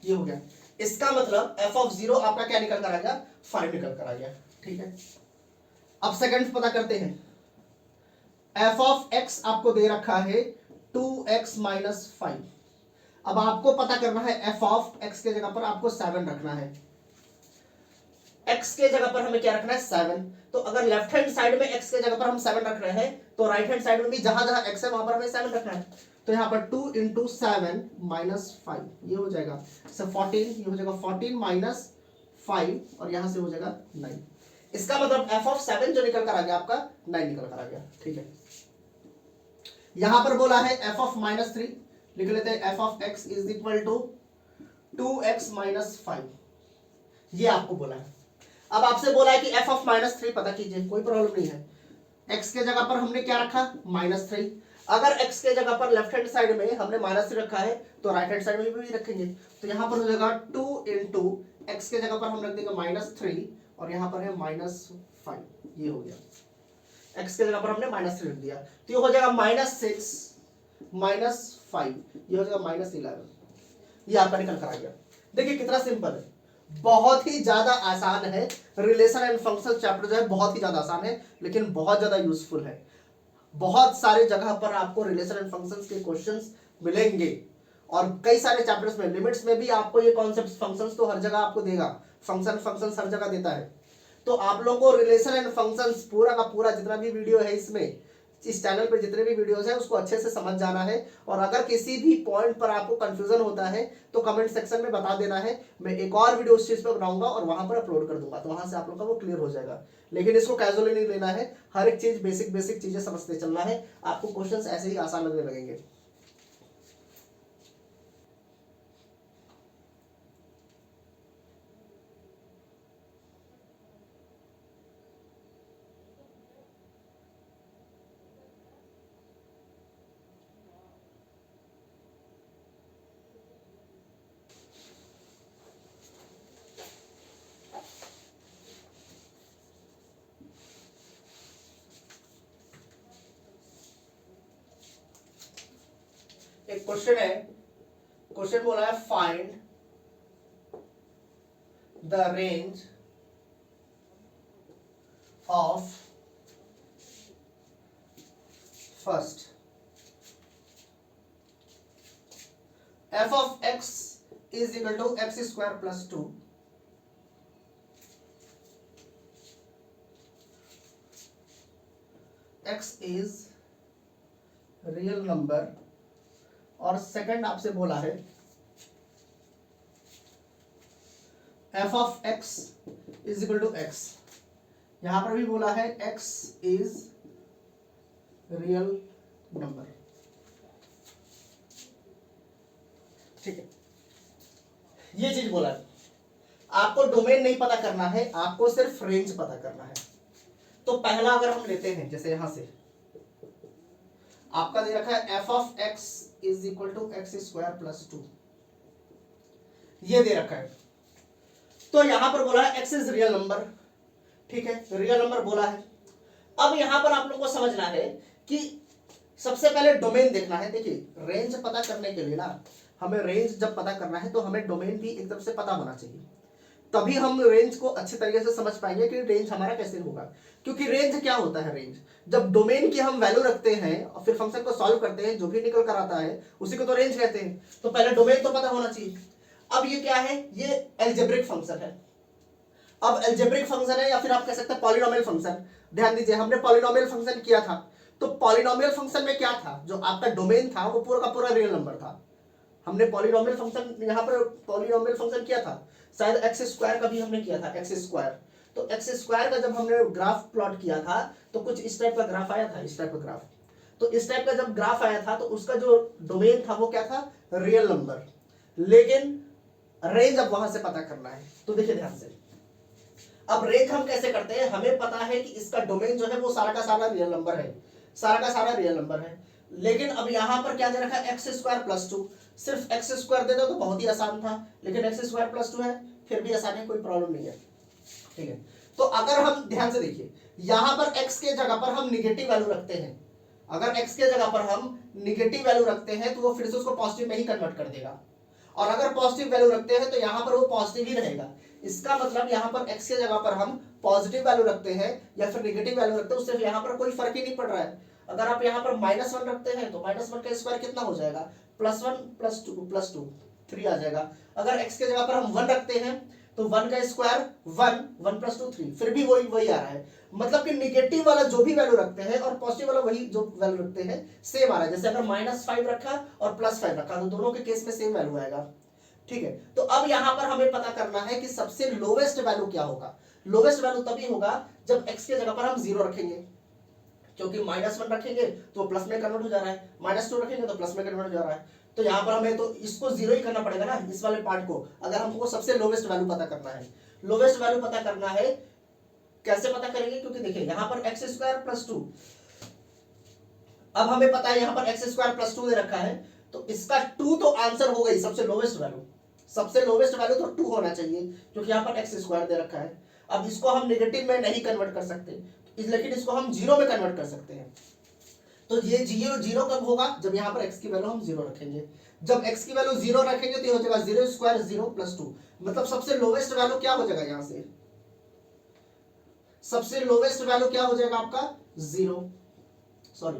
ये हो गया। इसका मतलब f of 0 आपका क्या निकल कर आ गया, 5 निकल कर आ गया, ठीक है। अब सेकंड पता करते हैं। f of x आपको दे रखा है 2x minus 5। अब आपको पता करना है f of x के जगह पर आपको 7 रखना है। x के जगह पर हमें क्या रखना है, 7। तो अगर लेफ्ट हैंड साइड में x के जगह पर हम 7 रख रहे हैं तो राइट हैंड साइड में भी जहां जहां x है वहां पर हमें 7 रखना है। तो यहाँ पर 2 इंटू 7 माइनस 5, ये हो जाएगा 14, ये हो जाएगा 14 माइनस 5 और यहां से हो जाएगा 9। इसका मतलब f of 7 जो निकल कर आ गया आपका 9 निकल कर आ गया, ठीक है। यहां पर बोला है f of -3, लिख लेते हैं f of x is equal to 2x minus 5, ये आपको बोला है। अब आपसे बोला है कि f of -3 पता कीजिए, कोई प्रॉब्लम नहीं है। x के जगह पर हमने क्या रखा, -3। अगर x के जगह पर लेफ्ट हैंड साइड में हमने -3 रखा है तो राइट हैंड साइड में भी रखेंगे। तो यहां पर हो जाएगा 2 इंटू x के जगह पर हम रख देंगे -3 और यहां पर है -5, ये हो गया। x के जगह पर हमने -3 रख दिया तो ये हो जाएगा -6 -5, ये हो जाएगा -11, ये आपका निकल कर आ गया। देखिए कितना सिंपल है, बहुत ही ज्यादा आसान है। रिलेशन एंड फंक्शन चैप्टर जो है बहुत ही ज्यादा आसान है लेकिन बहुत ज्यादा यूजफुल है। बहुत सारे जगह पर आपको रिलेशन एंड फंक्शंस के क्वेश्चंस मिलेंगे और कई सारे चैप्टर्स में, लिमिट्स में भी आपको ये कॉन्सेप्ट्स, फंक्शंस तो हर जगह आपको देगा, फंक्शंस हर जगह देता है। तो आप लोगों को रिलेशन एंड फंक्शंस पूरा का पूरा जितना भी वीडियो है इसमें, इस चैनल पे जितने भी वीडियोस हैं उसको अच्छे से समझ जाना है। और अगर किसी भी पॉइंट पर आपको कंफ्यूजन होता है तो कमेंट सेक्शन में बता देना है, मैं एक और वीडियो उस चीज पे बनाऊंगा और वहां पर अपलोड कर दूंगा, तो वहां से आप लोग का वो क्लियर हो जाएगा। लेकिन इसको कैजुअली नहीं लेना है, हर एक चीज बेसिक चीजें समझते चलना है, आपको क्वेश्चन ऐसे ही आसान लगने लगेंगे। एक क्वेश्चन है, क्वेश्चन बोला है find the range of first f of x is equal to x square plus 2, x is real number. और सेकंड आपसे बोला है f of x is equal to x, यहां पर भी बोला है x is रियल नंबर, ठीक है। ये चीज बोला है। आपको डोमेन नहीं पता करना है, आपको सिर्फ रेंज पता करना है। तो पहला अगर हम लेते हैं, जैसे यहां से आपका दे रखा है f of x is equal to x square plus 2, ये दे रखा है। तो यहां पर बोला है एक्स इज रियल नंबर, ठीक है, रियल नंबर बोला है। अब यहां पर आप लोग को समझना है कि सबसे पहले डोमेन देखना है। देखिए रेंज पता करने के लिए ना, हमें रेंज जब पता करना है तो हमें डोमेन भी एकदम से पता होना चाहिए, तभी हम रेंज को अच्छी तरीके से समझ पाएंगे कि रेंज हमारा कैसे होगा। क्योंकि रेंज क्या होता है, रेंज जब डोमेन की हम वैल्यू रखते हैं और फिर फंक्शन को सॉल्व करते हैं, जो भी निकल कर आता है उसी को तो रेंज कहते हैं। तो पहले डोमेन तो पता होना चाहिए। अब ये क्या है, ये एल्जेब्रिक फंक्शन है। अब एल्जेब्रिक फंक्शन है या फिर आप कह सकते हैं पॉलिनोमियल फंक्शन। ध्यान दीजिए, हमने पॉलिनोमियल फंक्शन किया था, तो पॉलिनोमियल फंक्शन में क्या था, जो आपका डोमेन था वो पूरा का पूरा रियल नंबर था। हमने पॉलिनोमियल फंक्शन, यहाँ पर पॉलिनोमियल फंक्शन किया था, शायद एक्स स्क्वायर का भी हमने किया था, एक्स स्क्वायर। तो एक्स स्क्वायर का जब हमने ग्राफ प्लॉट किया था तो कुछ इस टाइप का ग्राफ आया था, इस टाइप का ग्राफ। तो इस टाइप का जब ग्राफ आया था तो उसका जो डोमेन था वो क्या था, रियल नंबर। लेकिन रेंज अब वहां से पता करना है। तो देखिए ध्यान से, अब रेंज हम कैसे करते हैं, हमें पता है कि इसका डोमेन जो है वो सारा का सारा रियल नंबर है, सारा का सारा रियल नंबर है। लेकिन अब यहां पर क्या दे रखा है, एक्स स्क्वायर प्लस 2। सिर्फ एक्स स्क्वायर दे दो तो बहुत ही आसान था, लेकिन एक्स स्क्वायर प्लस 2 है, फिर भी आसान है, कोई प्रॉब्लम नहीं है, ठीक है। तो अगर हम ध्यान से देखिए, यहां पर x के जगह पर हम निगेटिव वैल्यू रखते हैं, अगर x के जगह पर हम निगेटिव वैल्यू रखते हैं तो वो फिर से उसको पॉजिटिव में ही कन्वर्ट कर देगा। और अगर पॉजिटिव वैल्यू रखते हैं तो यहां पर वो पॉजिटिव ही रहेगा। इसका मतलब यहां पर x के जगह पर हम पॉजिटिव वैल्यू रखते हैं या फिर नेगेटिव वैल्यू रखते हैं, उससे यहां पर कोई फर्क ही नहीं पड़ रहा है। अगर आप यहां पर -1 रखते हैं तो -1 का स्क्वायर कितना हो जाएगा, +1 + 2 3 आ जाएगा। अगर x के जगह पर हम 1 रखते हैं तो 1 का स्क्वायर 1, 1 + 2 3, फिर भी वही आ रहा है। मतलब कि निगेटिव वाला जो भी वैल्यू रखते हैं और पॉजिटिव वाला वही जो वैल्यू रखते हैं सेम आ रहा है। जैसे अगर -5 रखा और +5 रखा तो दोनों के केस में सेम वैल्यू आएगा, ठीक है। तो अब यहां पर हमें पता करना है कि सबसे लोवेस्ट वैल्यू क्या होगा। लोवेस्ट वैल्यू तभी होगा जब x के जगह पर हम 0 रखेंगे, क्योंकि -1 रखेंगे तो प्लस में कन्वर्ट हो जा रहा है, -2 रखेंगे तो प्लस में कन्वर्ट हो जा रहा है। तो यहाँ पर हमें तो इसको 0 ही करना पड़ेगा ना, इस वाले पार्ट को, अगर हमको सबसे लोवेस्ट वैल्यू पता करना है। लोवेस्ट वैल्यू पता करना है, कैसे पता करेंगे, क्योंकि देखिए यहाँ पर एक्स स्क्वायर प्लस 2, अब हमें पता है यहाँ पर एक्स स्क्वायर प्लस 2 दे रखा है, तो इसका 2 तो आंसर हो गई सबसे लोवेस्ट वैल्यू। सबसे लोवेस्ट वैल्यू तो 2 होना चाहिए, क्योंकि यहाँ पर एक्स स्क्वायर दे रखा है। अब इसको हम नेगेटिव में नहीं कन्वर्ट कर सकते, लेकिन इसको हम 0 में कन्वर्ट कर सकते हैं। तो ये 0 कब होगा, जब यहाँ पर x की वैल्यू हम 0 रखेंगे। जब x की वैल्यू 0 रखेंगे तो ये हो जाएगा 0 स्क्वायर 0 + 2, मतलब सबसे लोवेस्ट वैल्यू क्या हो जाएगा, यहाँ से सबसे लोवेस्ट वैल्यू क्या हो जाएगा आपका 0, सॉरी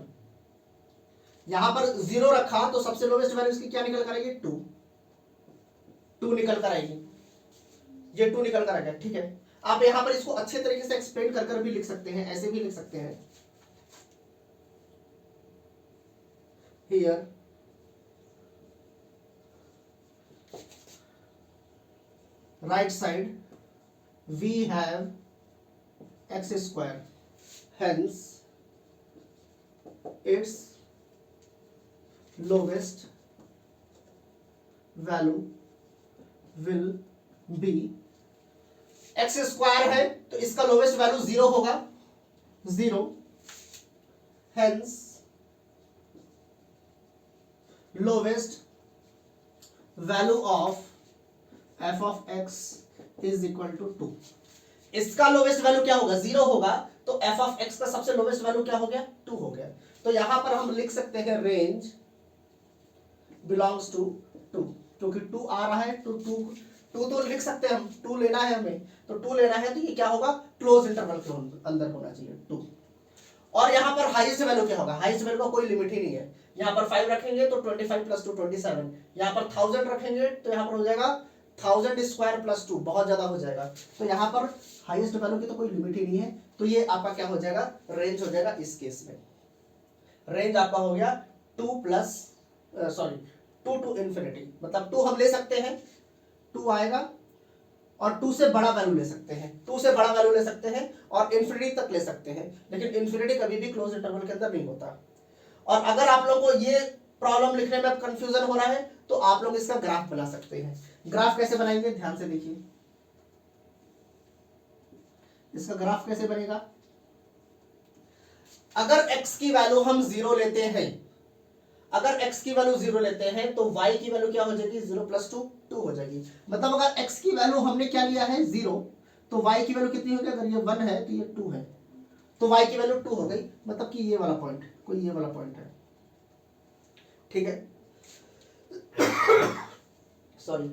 यहां पर 0 रखा तो सबसे लोवेस्ट वैल्यू इसकी क्या निकल कर आएगी, 2 निकल कर आएगी, ये 2 निकल कर आएगा, ठीक है। आप यहां पर इसको अच्छे तरीके से एक्सप्लेन कर भी लिख सकते हैं, ऐसे भी लिख सकते हैं, here right side we have x square, hence its lowest value will be, x square है तो इसका लोवेस्ट वैल्यू 0 होगा, 0, hence lowest value of f of x is equal to 2। इसका लोवेस्ट वैल्यू क्या होगा, 0 होगा, तो f of x का सबसे लोवेस्ट वैल्यू क्या हो गया, 2 हो गया। तो यहां पर हम लिख सकते हैं रेंज बिलोंग्स टू 2, क्योंकि 2 आ रहा है, 2 तो लिख सकते हैं हम, 2 लेना है हमें, तो 2 लेना है तो ये क्या होगा, क्लोज इंटरवल के अंदर होना चाहिए 2। और यहाँ पर हाईएस्ट वैल्यू क्या होगा, हाईएस्ट वैल्यू का कोई लिमिट ही नहीं है। यहाँ पर 5 रखेंगे तो 25 + 2 27, यहाँ पर 1000 रखेंगे तो यहाँ पर हो जाएगा 1000 स्क्वायर + 2, बहुत ज्यादा हो जाएगा। तो यहाँ पर हाईएस्ट वैल्यू की तो कोई लिमिट ही नहीं है, तो ये आपका क्या हो जाएगा, रेंज हो जाएगा। इस केस में रेंज आपका हो गया 2 to इन्फिनिटी, मतलब 2 हम ले सकते हैं, 2 आएगा, और 2 से बड़ा वैल्यू ले सकते हैं, 2 से बड़ा वैल्यू ले सकते हैं और इन्फिनिटी तक ले सकते हैं, लेकिन इन्फिनिटी कभी भी क्लोज इंटरवल के अंदर नहीं होता। और अगर आप लोगों को ये प्रॉब्लम लिखने में कंफ्यूजन हो रहा है तो आप लोग इसका ग्राफ बना सकते हैं। ग्राफ कैसे बनाएंगे, ध्यान से देखिए, इसका ग्राफ कैसे बनेगा? अगर x की वैल्यू हम 0 लेते हैं, अगर x की वैल्यू 0 लेते हैं तो y की वैल्यू क्या हो जाएगी? 0 + 2 2 हो जाएगी। मतलब अगर x की वैल्यू हमने क्या लिया है 0, तो y की वैल्यू कितनी होगी? अगर ये 1 है तो ये 2 है, तो y की वैल्यू 2 हो गई। मतलब कि ये वाला पॉइंट, कोई ये वाला पॉइंट है, ठीक है, सॉरी।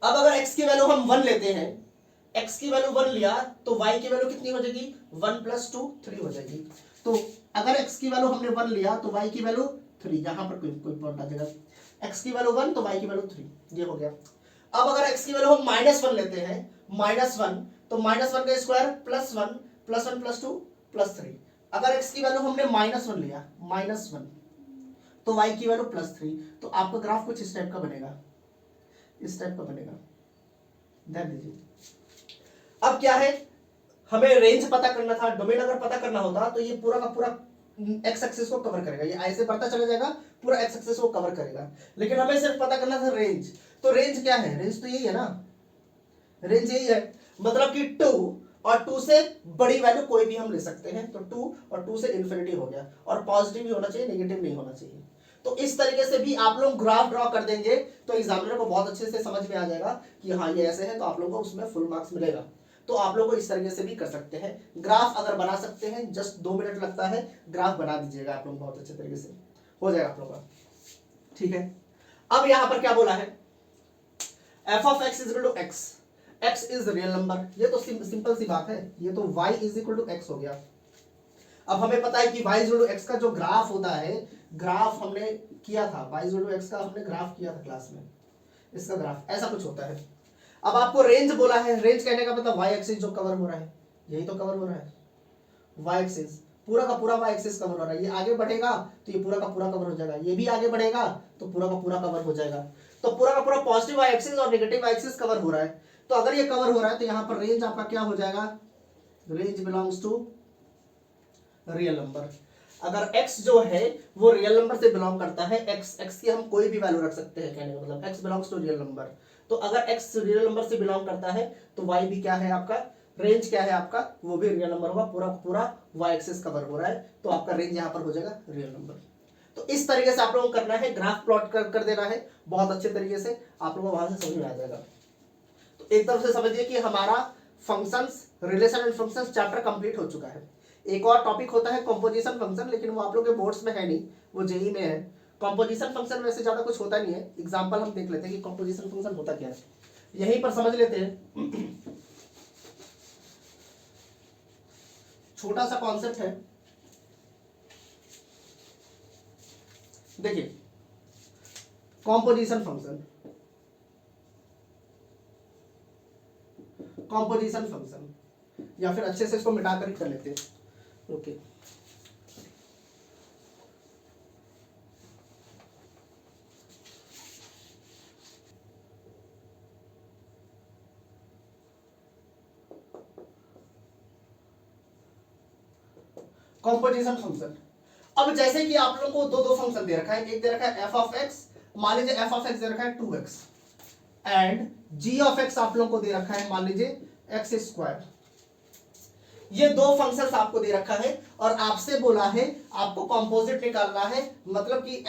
अब अगर x की वैल्यू हम 1 लेते हैं, x की वैल्यू 1 लिया तो y की वैल्यू कितनी हो जाएगी? 1 + 2 3 हो जाएगी। तो अगर x की वैल्यू हमने 1 लिया तो y की वैल्यू 3, यहां पर कोई पॉइंट आ जाएगा। x की वैल्यू 1 तो y की वैल्यू 3, ये हो गया। अब अगर x की वैल्यू हम -1 लेते हैं, -1 तो -1 का स्क्वायर +1 +1 + 2 +3। अगर x की वैल्यू हमने -1 लिया, -1 तो y की वैल्यू +3। तो आपका ग्राफ कुछ इस टाइप का बनेगा, इस टाइप का बनेगा, ध्यान दीजिए। अब क्या है, हमें रेंज पता करना था, डोमेन अगर पता करना होता तो ये पूरा का पूरा एक्स एक्सिस को कवर करेगा, ये ऐसे बढ़ता चला जाएगा, पूरा एक्स एक्सिस को कवर करेगा। लेकिन हमें सिर्फ पता करना था रेंज। तो रेंज क्या है? रेंज तो यही है ना, रेंज यही है। मतलब कि 2 और 2 से बड़ी वैल्यू कोई भी हम ले सकते हैं। तो 2 और 2 से इन्फिनिटी हो गया, और पॉजिटिव भी होना चाहिए, नेगेटिव नहीं होना चाहिए। तो इस तरीके से भी आप लोग ग्राफ ड्रॉ कर देंगे तो एग्जामिनर को बहुत अच्छे से समझ में आ जाएगा कि हाँ ये ऐसे है, तो आप लोगों को उसमें फुल मार्क्स मिलेगा। तो आप लोग को इस तरीके से भी कर सकते हैं। ग्राफ अगर बना सकते हैं, जस्ट 2 मिनट लगता है, ग्राफ बना दीजिएगा आप लोग, बहुत अच्छे तरीके से हो जाएगा आप लोगों का, ठीक है। अब यहां पर क्या बोला है? f(x) = x, x is real number. ये तो सिंपल सी बात है, ये तो y = x हो गया। अब हमें पता है कि y = x का जो ग्राफ होता है, ग्राफ हमने किया था, y = x का हमने ग्राफ किया था क्लास में, इसका ग्राफ ऐसा कुछ होता है। अब आपको रेंज बोला है, रेंज कहने का मतलब y एक्सिस जो कवर हो रहा है, यही तो कवर हो रहा है, y एक्सिस पूरा का पूरा y एक्सिस कवर हो रहा है। ये आगे बढ़ेगा तो ये पूरा का पूरा कवर हो जाएगा, ये भी आगे बढ़ेगा तो पूरा का पूरा कवर हो जाएगा। तो पूरा का पूरा पॉजिटिव y एक्सिस और नेगेटिव y एक्सिस कवर हो रहा है। तो अगर ये कवर हो रहा है तो यहाँ पर रेंज आपका क्या हो जाएगा? Range belongs to real number. अगर x जो है वो रियल नंबर से बिलोंग करता है, x की हम कोई भी वैल्यू रख सकते हैं, कहने का मतलब x belongs to real number. तो अगर x रियल नंबर से बिलोंग करता है तो y भी क्या है आपका? रेंज क्या है आपका? वो भी रियल नंबर होगा, पूरा पूरा y एक्सिस कवर हो रहा है, तो आपका रेंज यहाँ पर हो जाएगा रियल नंबर। तो इस तरीके से आप लोगों को करना है, ग्राफ प्लॉट कर देना है बहुत अच्छे तरीके से, आप लोगों को वहां से समझ में आ जाएगा। तो एक तरफ से समझिए कि हमारा functions, relation and functions chapter complete हो चुका है। एक और टॉपिक होता है कंपोजिशन फंक्शन, लेकिन वो आप लोग के बोर्ड्स में है नहीं, वो जेई में है। कंपोजिशन फंक्शन वैसे ज्यादा कुछ होता नहीं है, एग्जांपल हम देख लेते हैं कि कंपोजिशन फंक्शन होता क्या है, यहीं पर समझ लेते हैं। छोटा सा कॉन्सेप्ट है, देखिए कंपोजिशन फंक्शन, कंपोजिशन फंक्शन, या फिर अच्छे से इसको मिटाकर कर लेते हैं। Okay, composition function. अब जैसे कि आप लोगों को दो फंक्शन दे रखा है, एक दे रखा है f(x), मान लीजिए f(x) दे रखा है 2x, एंड g(x) आप लोगों को दे रखा है, मान लीजिए x²। ये दो फंक्शंस आपको दे रखा है और आपसे बोला है आपको कंपोजिट निकालना है, मतलब कि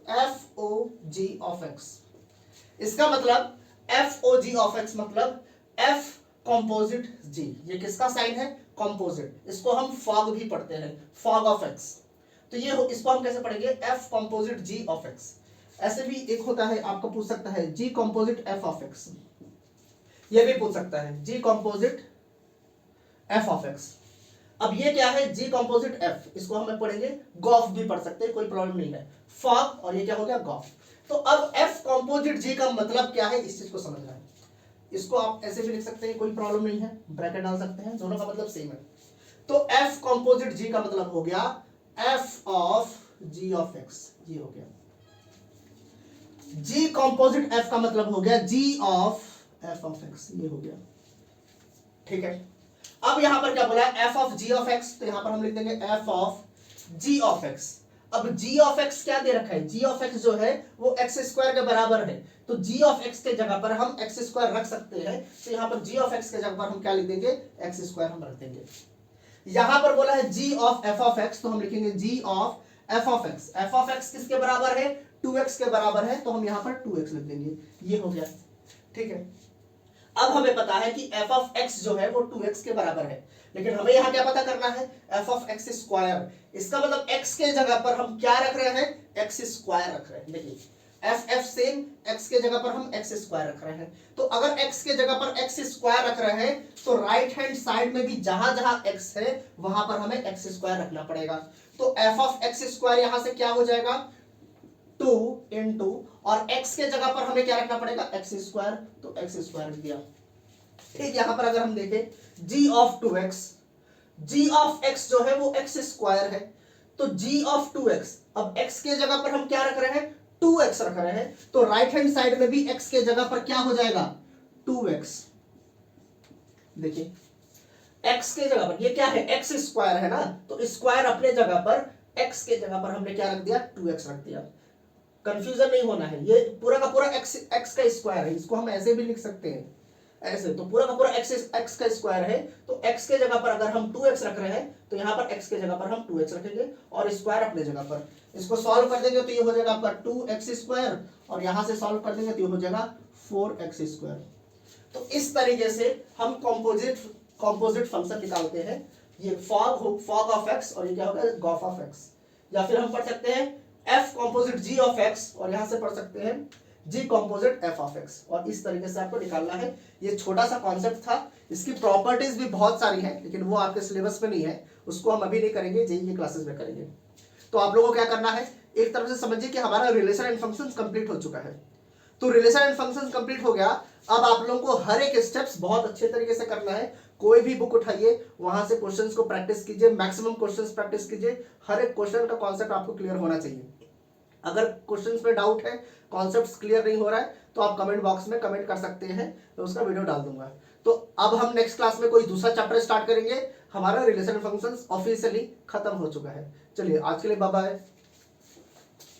f(g)(x). इसका मतलब f(g)(x) मतलब f कंपोजिट g। ये किसका साइन है? कंपोजिट। इसको हम फॉग भी पढ़ते हैं, फॉग ऑफ x। तो ये इसको हम कैसे पढ़ेंगे? f composite g(x). ऐसे भी एक होता है, आपको पूछ सकता है g कंपोजिट f(x), ये भी पूछ सकता है g कंपोजिट f(x). अब ये क्या है? g कंपोजिट f, इसको हम पढ़ेंगे गॉफ भी पढ़ सकते हैं, कोई प्रॉब्लम नहीं है, फॉग, और ये क्या हो गया? गॉफ। तो अब f कंपोजिट g का मतलब क्या है, इस चीज को समझना है। इसको आप ऐसे भी लिख सकते हैं, कोई प्रॉब्लम नहीं है, ब्रैकेट डाल सकते हैं, दोनों का मतलब सेम है। तो f कंपोजिट g का मतलब हो गया f ऑफ g(x), ये हो गया। g कंपोजिट f का मतलब हो गया g ऑफ f(x), ये हो गया, ठीक है। अब यहां पर क्या बोला है? f ऑफ g(x), तो यहां पर हम लिख देंगे f ऑफ g(x). अब g ऑफ x क्या दे रखा है, g ऑफ x जो है वो x स्क्वायर के बराबर है, तो g ऑफ x के जगह पर हम x स्क्वायर रख सकते हैं, तो यहाँ पर g ऑफ x के जगह पर हम क्या लिख देंगे, x स्क्वायर हम रख देंगे। यहां पर बोला है g of f of x, तो हम लिखेंगे g of f of x, f of x किसके बराबर है, 2x के बराबर है, तो हम यहाँ पर 2x लिख देंगे, ये हो गया। ठीक है, अब हमें पता है कि f ऑफ x जो है वो 2x के बराबर है, लेकिन हमें यहाँ क्या पता करना है, f ऑफ x स्क्वायर, इसका मतलब x के जगह पर हम क्या रख रहे हैं, x स्क्वायर रख रहे हैं। देखिए f सेम, x के जगह पर हम x स्क्वायर रख रहे हैं, तो अगर x के जगह पर x स्क्वायर रख रहे हैं तो राइट हैंड साइड में भी जहां जहां x है वहां पर हमें x स्क्वायर रखना पड़ेगा, तो f ऑफ x स्क्वायर यहां से क्या हो जाएगा 2 इंटू, और x के जगह पर हमें क्या रखना पड़ेगा, x स्क्वायर, तो x स्क्वायर रख दिया। ठीक, यहां पर अगर हम देखें g of 2x, g of x जो है वो x स्क्वायर है, तो g ऑफ 2x, अब x के जगह पर हम क्या रख रहे हैं, 2x रख रहे हैं, तो राइट हैंड साइड में भी x के जगह पर क्या हो जाएगा 2x। देखिए x के जगह पर ये क्या है, x स्क्वायर है ना, तो स्क्वायर अपने जगह पर, x के जगह पर हमने क्या रख दिया, 2x रख दिया। कंफ्यूजन नहीं होना है, ये पूरा का पूरा x का स्क्वायर है, इसको हम ऐसे भी लिख सकते हैं ऐसे, तो पूरा का पूरा x का स्क्वायर है, तो x के जगह पर अगर हम 2x रख रहे हैं तो यहाँ पर x के जगह पर हम 2x रखेंगे और स्क्वायर अपने जगह पर। इसको सॉल्व कर देंगे तो ये हो जाएगा आपका 2x स्क्वायर, और यहाँ से सॉल्व कर देंगे तो ये हो जाएगा 4x स्क्वायर। तो इस तरीके से हम कॉम्पोजिट फंक्शन निकालते हैं, ये फॉग ऑफ x और ये क्या होगा, गॉफ ऑफ x, या फिर हम पढ़ सकते हैं f composite g of x, और यहां से पढ़ सकते हैं g composite f of x, और इस तरीके से आपको निकालना है। ये छोटा सा कॉन्सेप्ट था, इसकी प्रॉपर्टीज भी बहुत सारी हैं, लेकिन वो आपके सिलेबस में नहीं है, उसको हम अभी नहीं करेंगे, जेईई की क्लासेस में करेंगे। तो आप लोगों को क्या करना है, एक तरफ से समझिए कि हमारा रिलेशन एंड फंक्शंस कंप्लीट हो चुका है, तो रिलेशन एंड फंक्शंस कंप्लीट हो गया। अब आप लोगों को हर एक स्टेप्स बहुत अच्छे तरीके से करना है, कोई भी बुक उठाइए, वहां से क्वेश्चंस को प्रैक्टिस कीजिए, मैक्सिमम क्वेश्चंस प्रैक्टिस कीजिए, हर एक क्वेश्चन का कॉन्सेप्ट आपको क्लियर होना चाहिए। अगर क्वेश्चंस में डाउट है, कॉन्सेप्ट्स क्लियर नहीं हो रहा है, तो आप कमेंट बॉक्स में कमेंट कर सकते हैं, मैं उसका वीडियो डाल दूंगा। तो अब हम नेक्स्ट क्लास में कोई दूसरा चैप्टर स्टार्ट करेंगे, हमारा रिलेशन फंक्शंस ऑफिशियली खत्म हो चुका है। चलिए आज के लिए बाय बाय।